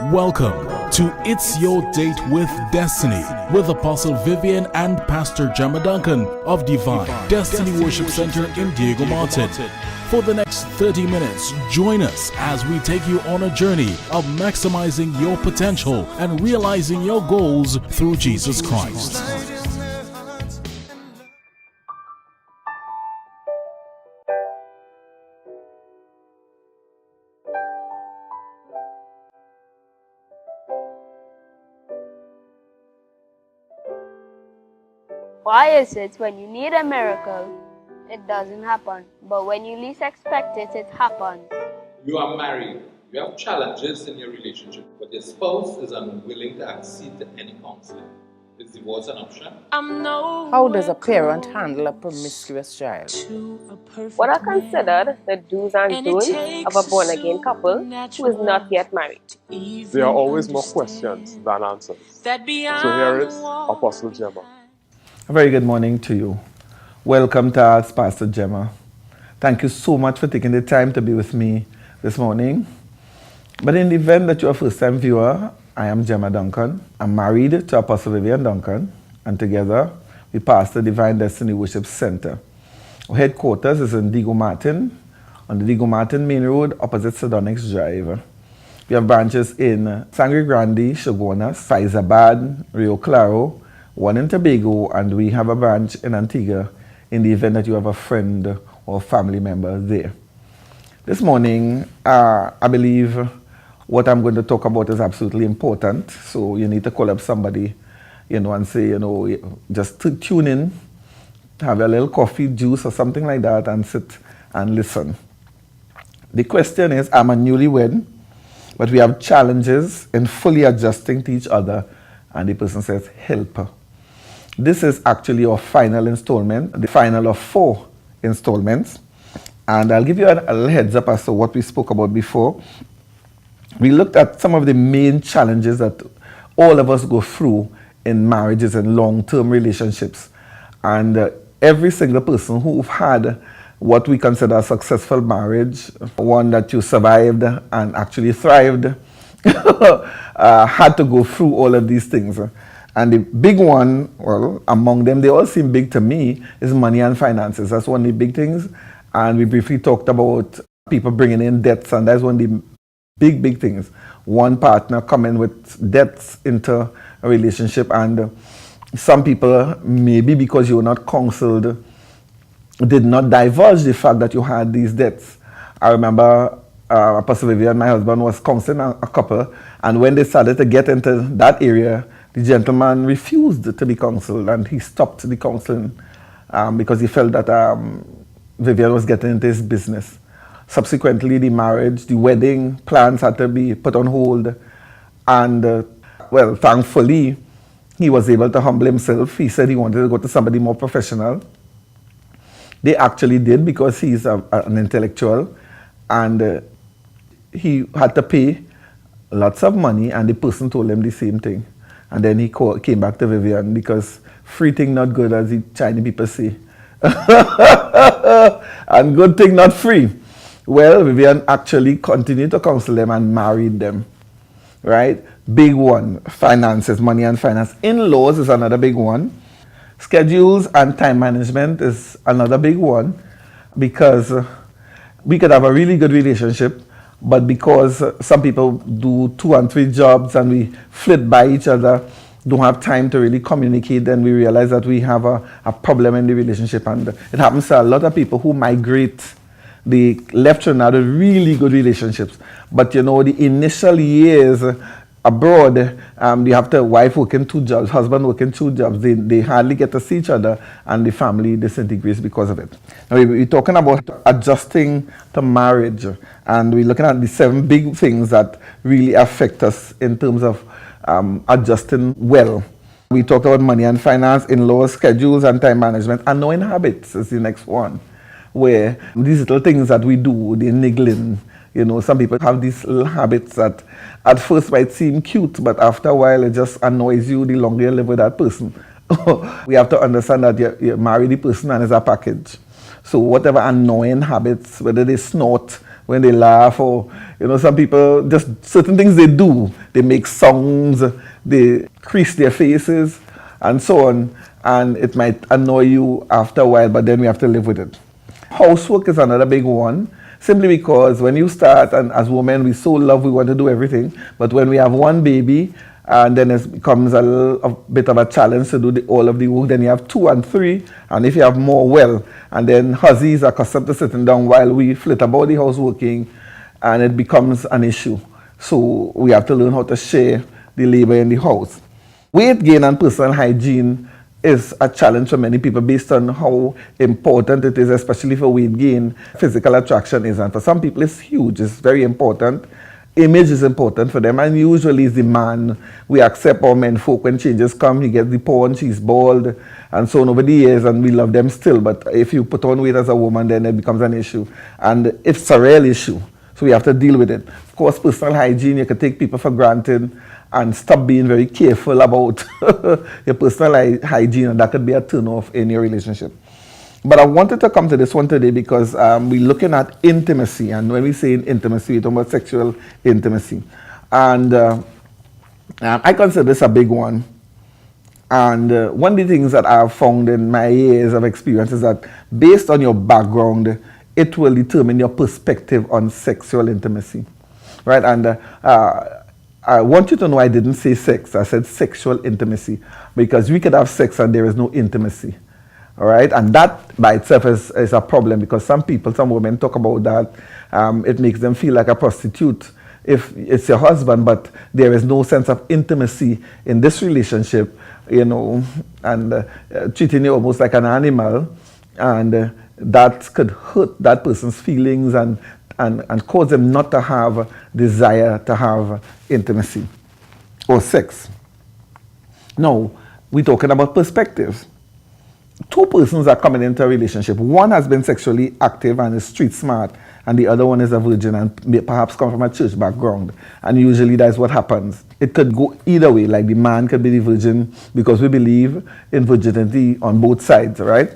Welcome to It's Your Date with Destiny with Apostle Vivian and Pastor Jemma Duncan of Divine Destiny Worship Center in Diego Martin. For the next 30 minutes, join us as we take you on a journey of maximizing your potential and realizing your goals through Jesus Christ. Why is it when you need a miracle, it doesn't happen, but when you least expect it, it happens? You are married, you have challenges in your relationship, but your spouse is unwilling to accede to any counseling. Is divorce an option? How does a parent handle a promiscuous child? What are considered the do's and don'ts of a born-again couple who is not yet married? There are always more questions than answers. So here is Apostle Jemma. A very good morning to you. Welcome to us, Pastor Jemma. Thank you so much for taking the time to be with me this morning. But in the event that you're a first-time viewer, I am Jemma Duncan. I'm married to Apostle Vivian Duncan, and together we pastor Divine Destiny Worship Center. Our headquarters is in Diego Martin, on the Diego Martin Main Road, opposite Sardonynx Drive. We have branches in Sangre Grande, Shogunas, Faizabad, Rio Claro, one in Tobago, and we have a branch in Antigua in the event that you have a friend or family member there. This morning, I believe what I'm going to talk about is absolutely important. So you need to call up somebody, and say, just tune in, have a little coffee, juice, or something like that, and sit and listen. The question is, I'm a newlywed, but we have challenges in fully adjusting to each other, and the person says, help. This is actually our final installment, the final of 4 installments. And I'll give you a little heads up as to what we spoke about before. We looked at some of the main challenges that all of us go through in marriages and long-term relationships. And every single person who've had what we consider a successful marriage, one that you survived and actually thrived, had to go through all of these things. And the big one, well, among them, they all seem big to me, is money and finances. That's one of the big things. And we briefly talked about people bringing in debts, and that's one of the big things. One partner coming with debts into a relationship, and some people, maybe because you were not counseled, did not divulge the fact that you had these debts. I remember Apostle Vivian, my husband, was counseling a couple, and when they started to get into that area, the gentleman refused to be counseled, and he stopped the counseling because he felt that Vivian was getting into his business. Subsequently, the marriage, the wedding plans had to be put on hold, and well, thankfully, he was able to humble himself. He said he wanted to go to somebody more professional. They actually did, because he's an intellectual, and he had to pay lots of money, and the person told him the same thing. And then he came back to Vivian, because free thing not good, as the Chinese people say. And good thing not free. Well, Vivian actually continued to counsel them and married them. Right? Big one. Finances, money and finance. In-laws is another big one. Schedules and time management is another big one, because we could have a really good relationship, but because some people do 2 and 3 jobs and we flit by each other, don't have time to really communicate, then we realize that we have a problem in the relationship. And it happens to a lot of people who migrate. They left Trinidad with really good relationships, but the initial years abroad, you have the wife working 2 jobs, husband working 2 jobs. They hardly get to see each other, and the family disintegrates because of it. Now, we're talking about adjusting to marriage, and we're looking at the 7 big things that really affect us in terms of adjusting well. We talked about money and finance, in-laws, schedules, and time management. And knowing habits is the next one, where these little things that we do, the niggling. Some people have these little habits that at first might seem cute, but after a while it just annoys you the longer you live with that person. We have to understand that you marry the person and it's a package. So whatever annoying habits, whether they snort when they laugh, or some people, just certain things they do they make songs, they crease their faces, and so on. And it might annoy you after a while, but then we have to live with it. Housework is another big one, simply because when you start, and as women, we so love, we want to do everything, but when we have one baby, and then it becomes a bit of a challenge to do all of the work. Then you have 2 and 3, and if you have more, well. And then husbands is accustomed to sitting down while we flit about the house working, and it becomes an issue. So we have to learn how to share the labor in the house. Weight gain and personal hygiene is a challenge for many people based on how important it is, especially for weight gain. Physical attraction is, and for some people it's huge, it's very important. Image is important for them, and usually it's the man. We accept our men folk when changes come. He gets the paunch, he's bald, and so on over the years, and we love them still. But if you put on weight as a woman, then it becomes an issue, and it's a real issue. So we have to deal with it. Of course, personal hygiene, you can take people for granted and stop being very careful about your personal hygiene, and that could be a turn-off in your relationship. But I wanted to come to this one today because we're looking at intimacy, and when we say intimacy, we're talking about sexual intimacy. And I consider this a big one. And one of the things that I've found in my years of experience is that based on your background, it will determine your perspective on sexual intimacy, right? And I want you to know I didn't say sex, I said sexual intimacy, because we could have sex and there is no intimacy. All right, and that by itself is a problem, because some people, some women talk about that. It makes them feel like a prostitute if it's your husband, but there is no sense of intimacy in this relationship, you know, and treating you almost like an animal, and that could hurt that person's feelings and cause them not to have desire to have intimacy or sex. Now, we're talking about perspectives. 2 persons are coming into a relationship. One has been sexually active and is street smart, and the other one is a virgin and may perhaps come from a church background. And usually that's what happens. It could go either way, like the man could be the virgin because we believe in virginity on both sides, right?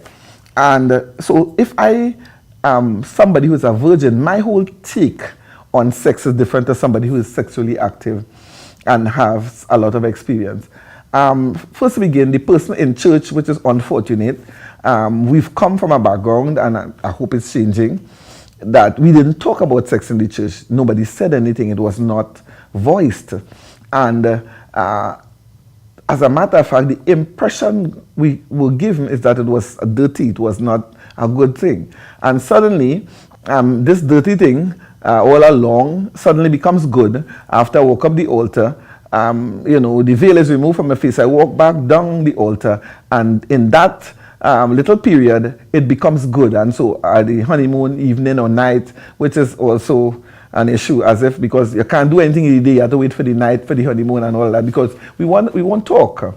And so if I am somebody who is a virgin, my whole take on sex is different to somebody who is sexually active and has a lot of experience. First to begin, the person in church, which is unfortunate, we've come from a background, and I hope it's changing, that we didn't talk about sex in the church. Nobody said anything. It was not voiced. And as a matter of fact, the impression we were given is that it was dirty. It was not a good thing. And suddenly, this dirty thing all along suddenly becomes good after I walk up the altar. You know, the veil is removed from my face. I walk back down the altar, and in that little period, it becomes good. And so the honeymoon evening or night, which is also an issue, as if because you can't do anything in the day, you have to wait for the night for the honeymoon and all that, because we won't talk,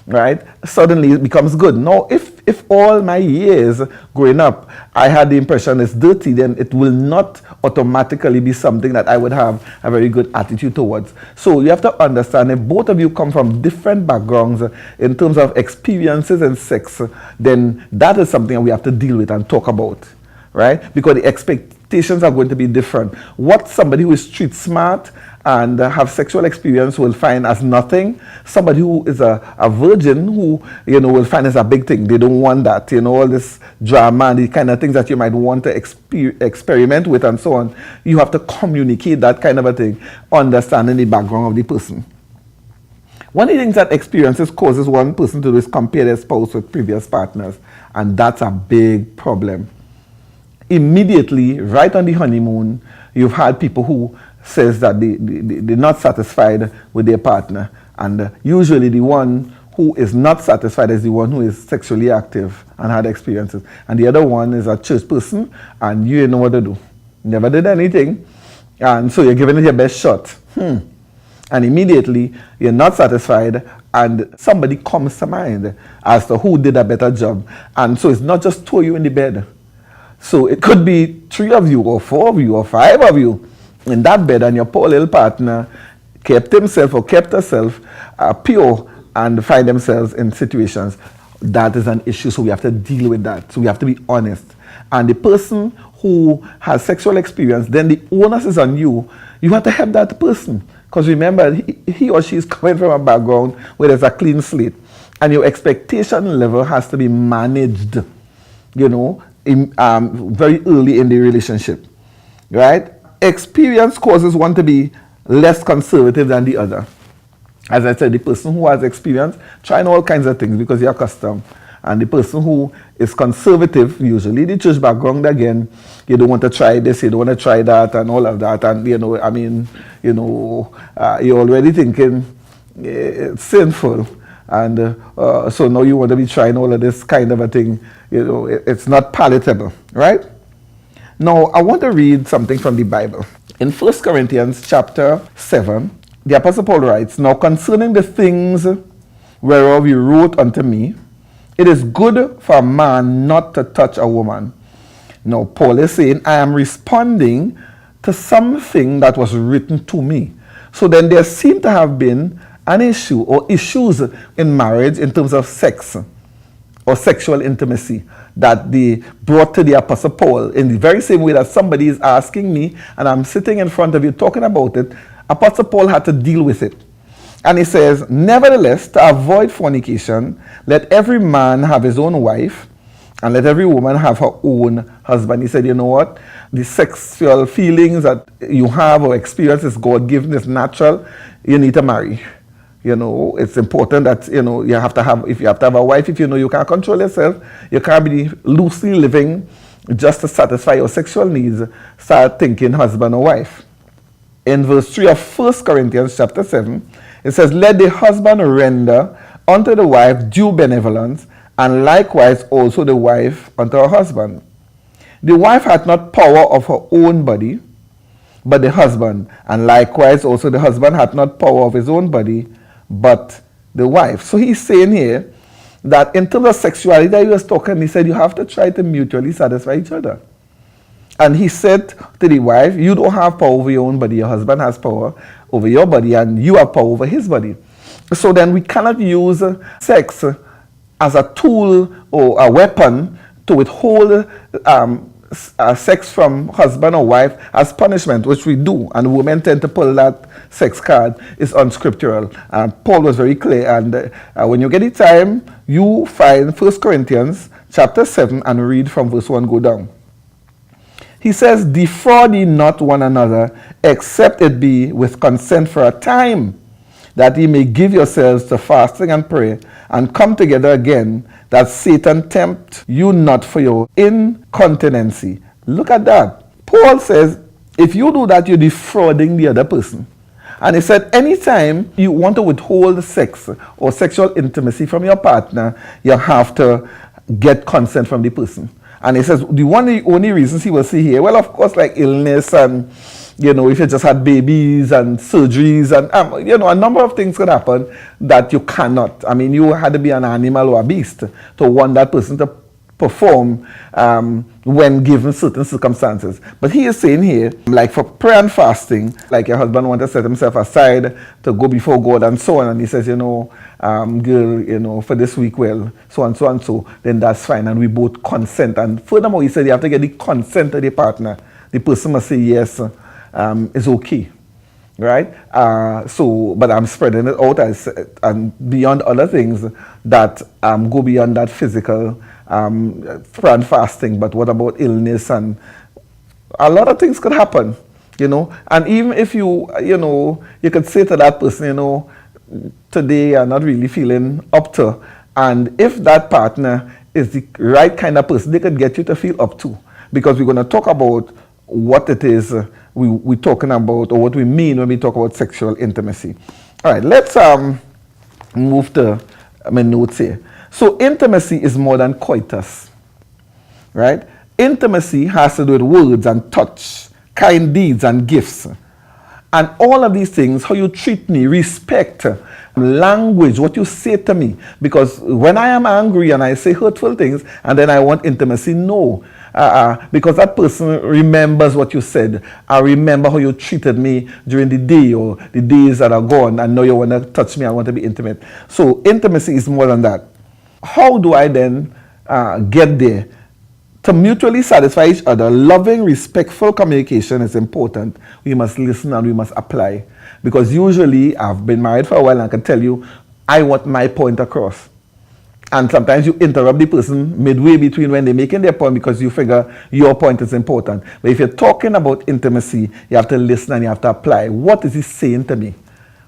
right? Suddenly it becomes good. Now, if all my years growing up, I had the impression it's dirty, then it will not automatically be something that I would have a very good attitude towards. So you have to understand, if both of you come from different backgrounds in terms of experiences and sex, then that is something we have to deal with and talk about, right? Because the expectations are going to be different. What somebody who is street smart and have sexual experience will find as nothing, somebody who is a virgin who, you know, will find as a big thing. They don't want that, you know, all this drama and the kind of things that you might want to experiment with and so on. You have to communicate that kind of a thing, understanding the background of the person. One of the things that experiences causes one person to do is compare their spouse with previous partners, and that's a big problem. Immediately, right on the honeymoon, you've had people who says that they're not satisfied with their partner, and usually the one who is not satisfied is the one who is sexually active and had experiences, and the other one is a church person and you know what to do, never did anything, and so you're giving it your best shot, and immediately you're not satisfied, and somebody comes to mind as to who did a better job. And so it's not just 2 of you in the bed, so it could be 3 of you or 4 of you or 5 of you in that bed, and your poor little partner kept himself or kept herself pure and find themselves in situations. That is an issue, so we have to deal with that. So we have to be honest. And the person who has sexual experience, then the onus is on you. You have to help that person, Because remember, he or she is coming from a background where there's a clean slate. And your expectation level has to be managed, you know, very early in the relationship, right? Experience causes one to be less conservative than the other. As I said, the person who has experience trying all kinds of things because you're accustomed. And the person who is conservative, usually the church background again, you don't want to try this, you don't want to try that, and all of that. And, you know, I mean, you know, you're already thinking it's sinful. And so now you want to be trying all of this kind of a thing. You know, it's not palatable, right? Now, I want to read something from the Bible. In 1 Corinthians chapter 7, the Apostle Paul writes, "Now concerning the things whereof you wrote unto me, it is good for a man not to touch a woman." Now, Paul is saying, I am responding to something that was written to me. So then there seemed to have been an issue or issues in marriage in terms of sex or sexual intimacy that they brought to the Apostle Paul in the very same way that somebody is asking me and I'm sitting in front of you talking about it. Apostle Paul had to deal with it. And he says, "Nevertheless, to avoid fornication, let every man have his own wife, and let every woman have her own husband." He said, you know what? The sexual feelings that you have or experience is God-given, it's natural. You need to marry. You know, it's important that, you know, you have to have, if you have to have a wife, if you know you can't control yourself, you can't be loosely living just to satisfy your sexual needs, start thinking husband or wife. In verse 3 of 1 Corinthians chapter 7, it says, "Let the husband render unto the wife due benevolence, and likewise also the wife unto her husband. The wife hath not power of her own body, but the husband, and likewise also the husband hath not power of his own body, but the wife." So he's saying here that in terms of sexuality that he was talking, he said you have to try to mutually satisfy each other. And he said to the wife, you don't have power over your own body, your husband has power over your body, and you have power over his body. So then we cannot use sex as a tool or a weapon to withhold sex from husband or wife as punishment, which we do, and women tend to pull that sex card. Is unscriptural. Paul was very clear, and when you get the time, you find 1 Corinthians chapter 7 and read from verse 1 go down. He says, "Defraud ye not one another, except it be with consent for a time, that ye may give yourselves to fasting and prayer, and come together again, that Satan tempt you not for your incontinency." Look at that. Paul says, if you do that, you're defrauding the other person. And he said, anytime you want to withhold sex or sexual intimacy from your partner, you have to get consent from the person. And he says, the only reasons he will see here, well, of course, like illness and, you know, if you just had babies and surgeries and, you know, a number of things could happen that you cannot. I mean, you had to be an animal or a beast to want that person to perform when given certain circumstances. But he is saying here, like for prayer and fasting, like your husband wants to set himself aside to go before God and so on. And he says, you know, girl, you know, for this week, well, so and so and so, then that's fine. And we both consent. And furthermore, he said you have to get the consent of the partner. The person must say yes, it's okay. Right? But I'm spreading it out and beyond other things that go beyond that physical prayer and fasting. But what about illness? And a lot of things could happen, you know. And even if you know, you could say to that person, you know, today I'm not really feeling up to. And if that partner is the right kind of person, they could get you to feel up to. Because we're going to talk about what it is we're talking about, or what we mean when we talk about sexual intimacy. All right, let's move to my notes here. So intimacy is more than coitus, right? Intimacy has to do with words and touch, kind deeds and gifts. And all of these things, how you treat me, respect, language, what you say to me. Because when I am angry and I say hurtful things, and then I want intimacy, no. Because that person remembers what you said. I remember how you treated me during the day or the days that are gone, and now you want to touch me, I want to be intimate. So intimacy is more than that. How do I then get there? To mutually satisfy each other, loving, respectful communication is important. We must listen and we must apply. Because usually I've been married for a while and I can tell you, I want my point across. And sometimes you interrupt the person midway between when they're making their point because you figure your point is important. But if you're talking about intimacy, you have to listen and you have to apply. What is he saying to me?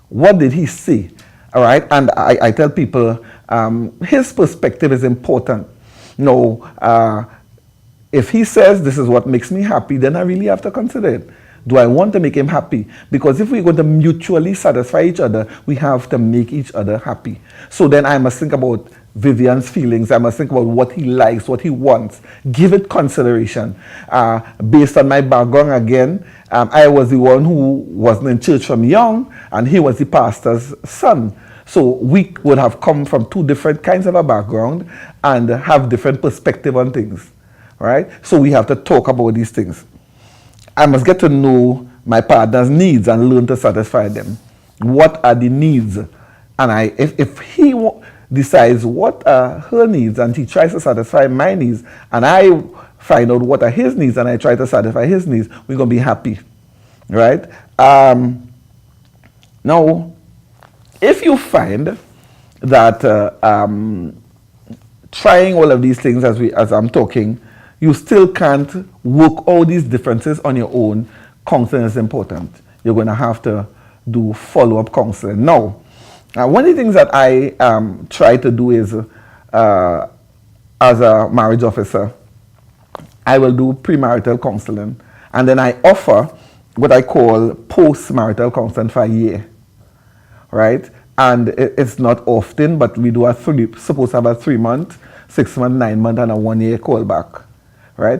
What did he say? All right? And I tell people his perspective is important. No, if he says this is what makes me happy, then I really have to consider it. Do I want to make him happy? Because if we're going to mutually satisfy each other, we have to make each other happy. So then I must think about Vivian's feelings. I must think about what he likes, what he wants. Give it consideration. Based on my background again, I was the one who wasn't in church from young, and he was the pastor's son. So we would have come from two different kinds of a background and have different perspective on things. Right? So we have to talk about these things. I must get to know my partner's needs and learn to satisfy them. What are the needs? And if he decides what are her needs and he tries to satisfy my needs, and I find out what are his needs and I try to satisfy his needs, we're going to be happy. Right? Now, if you find that trying all of these things as I'm talking, you still can't work all these differences on your own, counseling is important. You're going to have to do follow-up counseling. Now, one of the things that I try to do is, as a marriage officer, I will do premarital counseling, and then I offer what I call post-marital counseling for a year, right? And it's not often, but we do supposed to have a 3-month, 6-month, 9-month, and a 1-year callback. Right?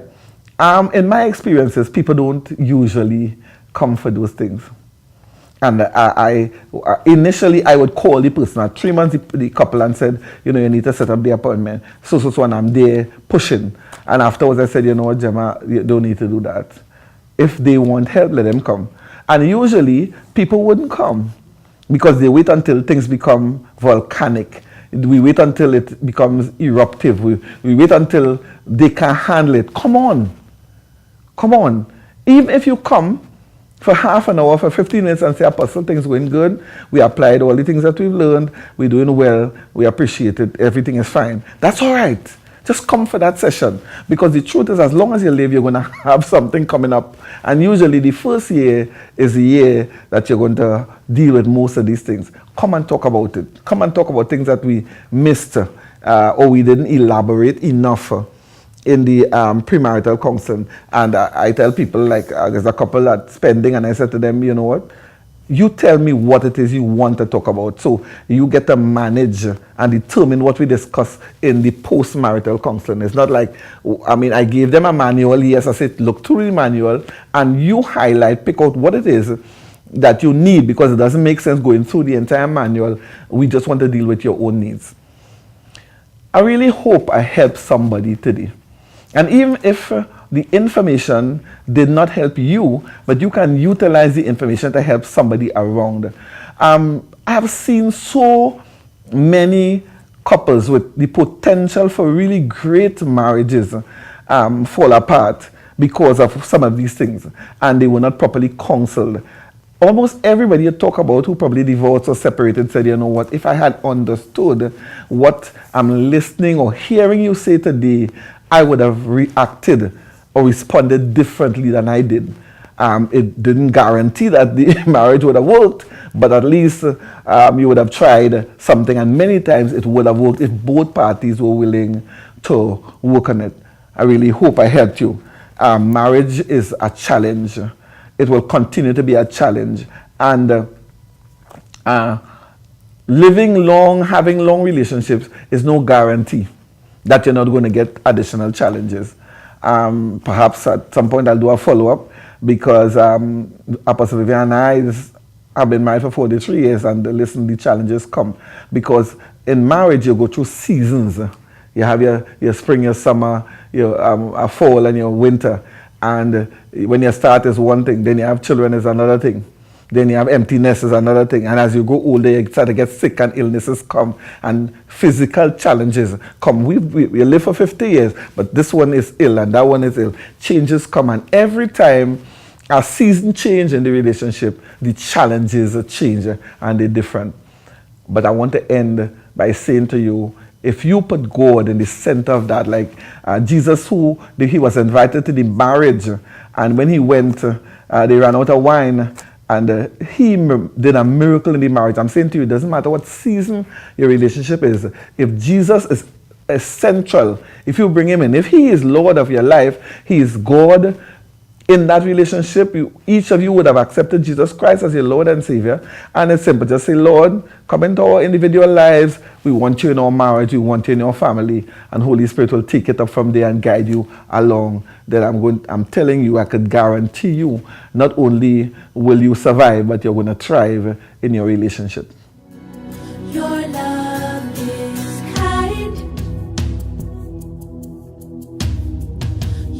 In my experiences, people don't usually come for those things. And initially, I would call the person at 3 months, the couple, and said, you need to set up the appointment. So, and I'm there pushing. And afterwards, I said, you know what, Jemma, you don't need to do that. If they want help, let them come. And usually, people wouldn't come because they wait until things become volcanic. We wait until it becomes eruptive. We wait until they can't handle it. Come on. Come on. Even if you come for half an hour, for 15 minutes and say, Apostle, things going good. We applied all the things that we've learned. We're doing well. We appreciate it. Everything is fine. That's all right. Just come for that session. Because the truth is, as long as you live, you're going to have something coming up. And usually the first year is the year that you're going to deal with most of these things. Come and talk about it. Come and talk about things that we missed or we didn't elaborate enough in the premarital counseling. And I tell people, like, there's a couple that's pending, and I said to them, you know what? You tell me what it is you want to talk about. So you get to manage and determine what we discuss in the post-marital counseling. It's not like, I gave them a manual. Yes, I said, look through the manual and you pick out what it is that you need, because it doesn't make sense going through the entire manual. We just want to deal with your own needs. I really hope I help somebody today. And even if the information did not help you, but you can utilize the information to help somebody around. I have seen so many couples with the potential for really great marriages fall apart because of some of these things, and they were not properly counseled. Almost everybody you talk about who probably divorced or separated said, you know what, if I had understood what I'm listening or hearing you say today, I would have reacted or responded differently than I did. It didn't guarantee that the marriage would have worked, but at least you would have tried something, and many times it would have worked if both parties were willing to work on it. I really hope I helped you. Marriage is a challenge. It will continue to be a challenge. And living long, having long relationships is no guarantee that you're not going to get additional challenges. Perhaps at some point I'll do a follow-up, because Apostle Vivian and I have been married for 43 years, and listen, the challenges come. Because in marriage, you go through seasons. You have your spring, your summer, your fall, and your winter. And when you start is one thing, then you have children is another thing. Then you have emptiness is another thing. And as you go older, you start to get sick, and illnesses come, and physical challenges come. We live for 50 years, but this one is ill and that one is ill. Changes come, and every time As season change in the relationship, the challenges change and they're different. But I want to end by saying to you, if you put God in the center of that, like Jesus, he was invited to the marriage, and when he went, they ran out of wine, and he did a miracle in the marriage. I'm saying to you, it doesn't matter what season your relationship is. If Jesus is essential, if you bring him in, if he is Lord of your life, he is God. In that relationship, each of you would have accepted Jesus Christ as your Lord and Savior. And it's simple. Just say, Lord, come into our individual lives. We want you in our marriage. We want you in our family. And Holy Spirit will take it up from there and guide you along. Then I'm telling you, I could guarantee you, not only will you survive, but you're going to thrive in your relationship. Your love is kind.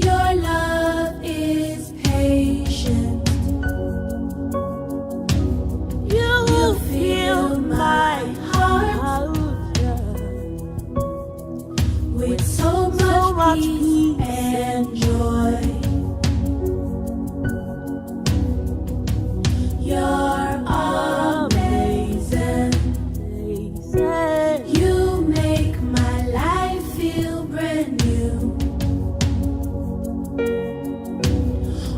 Your love is patient. You fill my heart with so much peace and joy. You're amazing. You make my life feel brand new.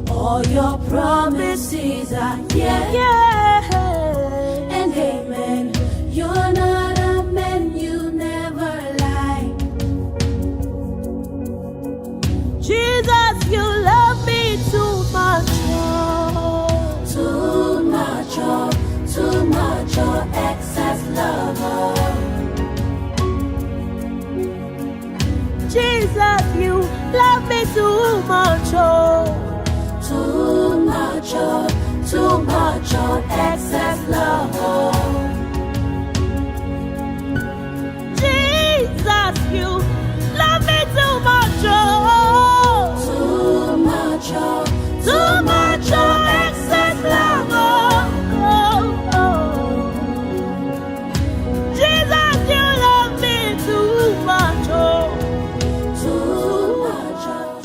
All your promises are yeah and amen. You're not a man, you never lie. Jesus, you love me too much. Too much, oh, excess love. Jesus, you love me too much, oh. Too much, oh, excess love. Jesus, you love me too much, oh. Too much, oh, excess love. Jesus, you love me too much, oh. Too much, oh.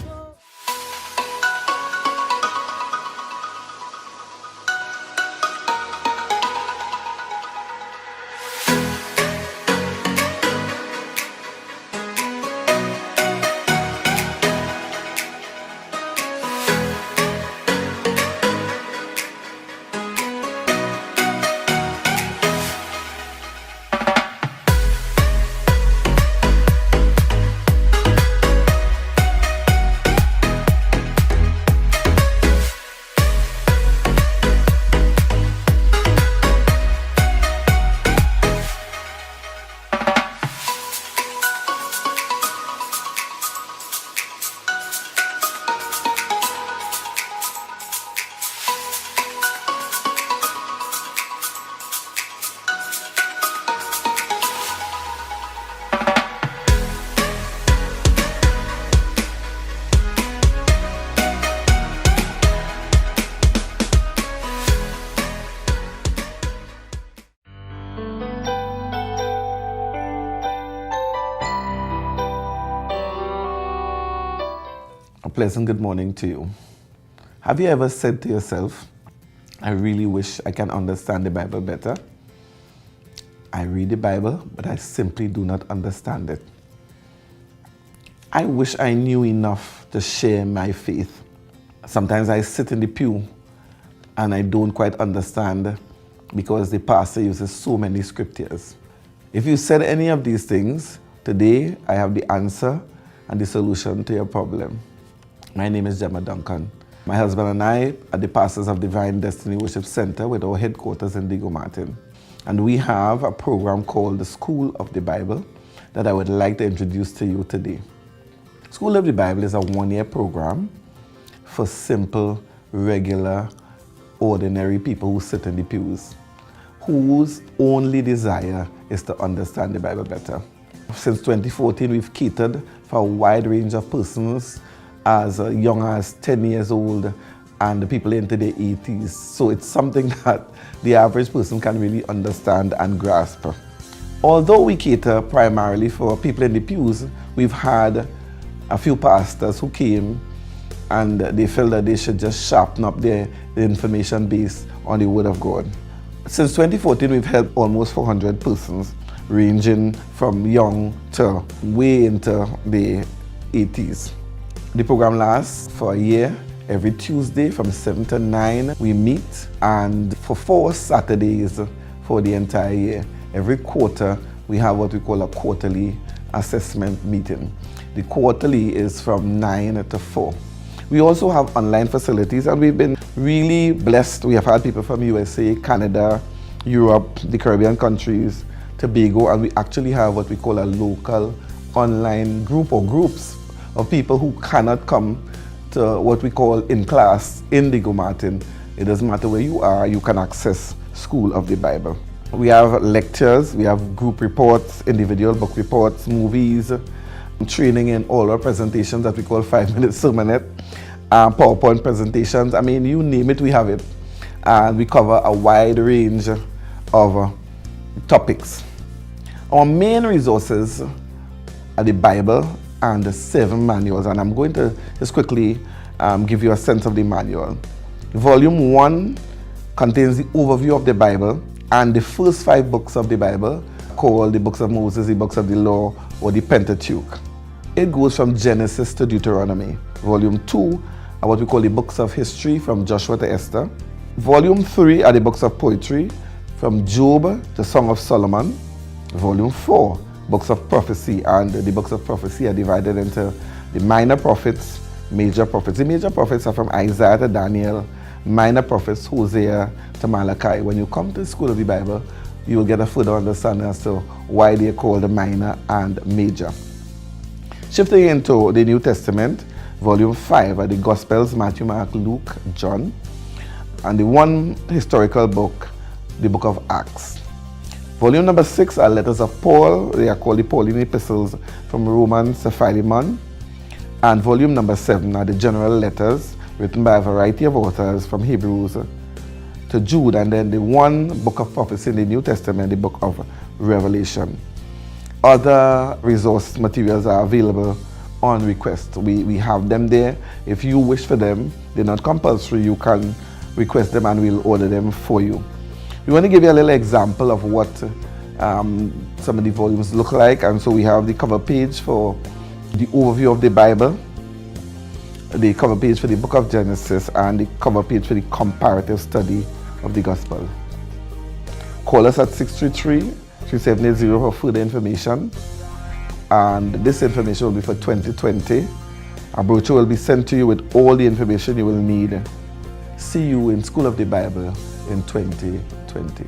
A pleasant good morning to you. Have you ever said to yourself, I really wish I can understand the Bible better? I read the Bible, but I simply do not understand it. I wish I knew enough to share my faith. Sometimes I sit in the pew and I don't quite understand because the pastor uses so many scriptures. If you said any of these things, today I have the answer and the solution to your problem. My name is Jemma Duncan. My husband and I are the pastors of Divine Destiny Worship Center with our headquarters in Diego Martin. And we have a program called the School of the Bible that I would like to introduce to you today. School of the Bible is a one-year program for simple, regular, ordinary people who sit in the pews, whose only desire is to understand the Bible better. Since 2014, we've catered for a wide range of persons as young as 10 years old and the people into their 80s. So it's something that the average person can really understand and grasp. Although we cater primarily for people in the pews, we've had a few pastors who came and they felt that they should just sharpen up their information based on the Word of God. Since 2014, we've helped almost 400 persons, ranging from young to way into the 80s. The program lasts for a year. Every Tuesday from 7 to 9 we meet, and for 4 Saturdays for the entire year. Every quarter we have what we call a quarterly assessment meeting. The quarterly is from 9 to 4. We also have online facilities, and we've been really blessed. We have had people from USA, Canada, Europe, the Caribbean countries, Tobago, and we actually have what we call a local online group or groups of people who cannot come to what we call in class in Diego Martin. It doesn't matter where you are, you can access School of the Bible. We have lectures, we have group reports, individual book reports, movies, training in all our presentations that we call 5-minute sermonette, PowerPoint presentations. I mean, you name it, we have it. And we cover a wide range of topics. Our main resources are the Bible and the 7 manuals, and I'm going to just quickly give you a sense of the manual. Volume 1 contains the overview of the Bible and the first 5 books of the Bible, called the books of Moses, the books of the law, or the Pentateuch. It goes from Genesis to Deuteronomy. Volume 2 are what we call the books of history, from Joshua to Esther. Volume 3 are the books of poetry, from Job to Song of Solomon. Volume 4, books of prophecy, and the books of prophecy are divided into the minor prophets, major prophets. The major prophets are from Isaiah to Daniel, minor prophets, Hosea to Malachi. When you come to the School of the Bible, you will get a further understanding as to why they are called minor and major. Shifting into the New Testament, Volume 5 are the Gospels, Matthew, Mark, Luke, John, and the one historical book, the book of Acts. Volume number 6 are letters of Paul. They are called the Pauline epistles, from Romans to Philemon. And volume number 7 are the general letters written by a variety of authors, from Hebrews to Jude. And then the one book of prophecy in the New Testament, the book of Revelation. Other resource materials are available on request. We have them there. If you wish for them, they're not compulsory. You can request them and we'll order them for you. We want to give you a little example of what some of the volumes look like. And so we have the cover page for the overview of the Bible, the cover page for the book of Genesis, and the cover page for the comparative study of the gospel. Call us at 633-3780 for further information. And this information will be for 2020. A brochure will be sent to you with all the information you will need. See you in School of the Bible in 2020.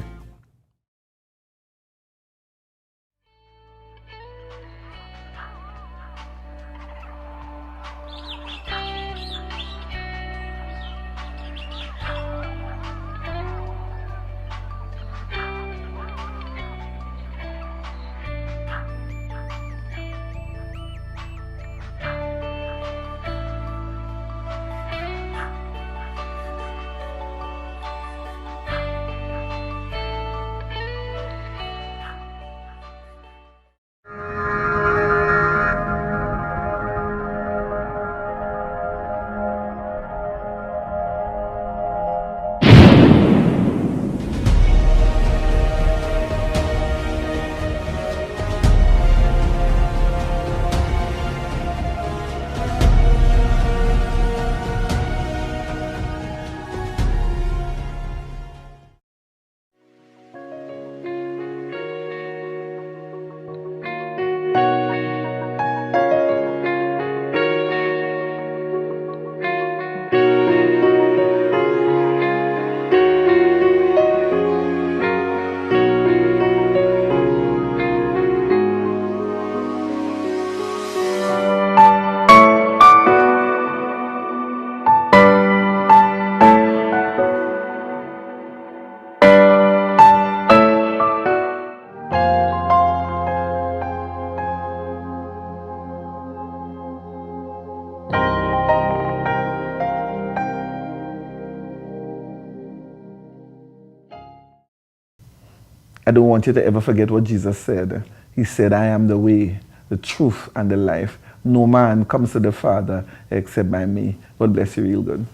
I don't want you to ever forget what Jesus said. He said, I am the way, the truth, and the life. no man comes to the Father except by me. God bless you real good.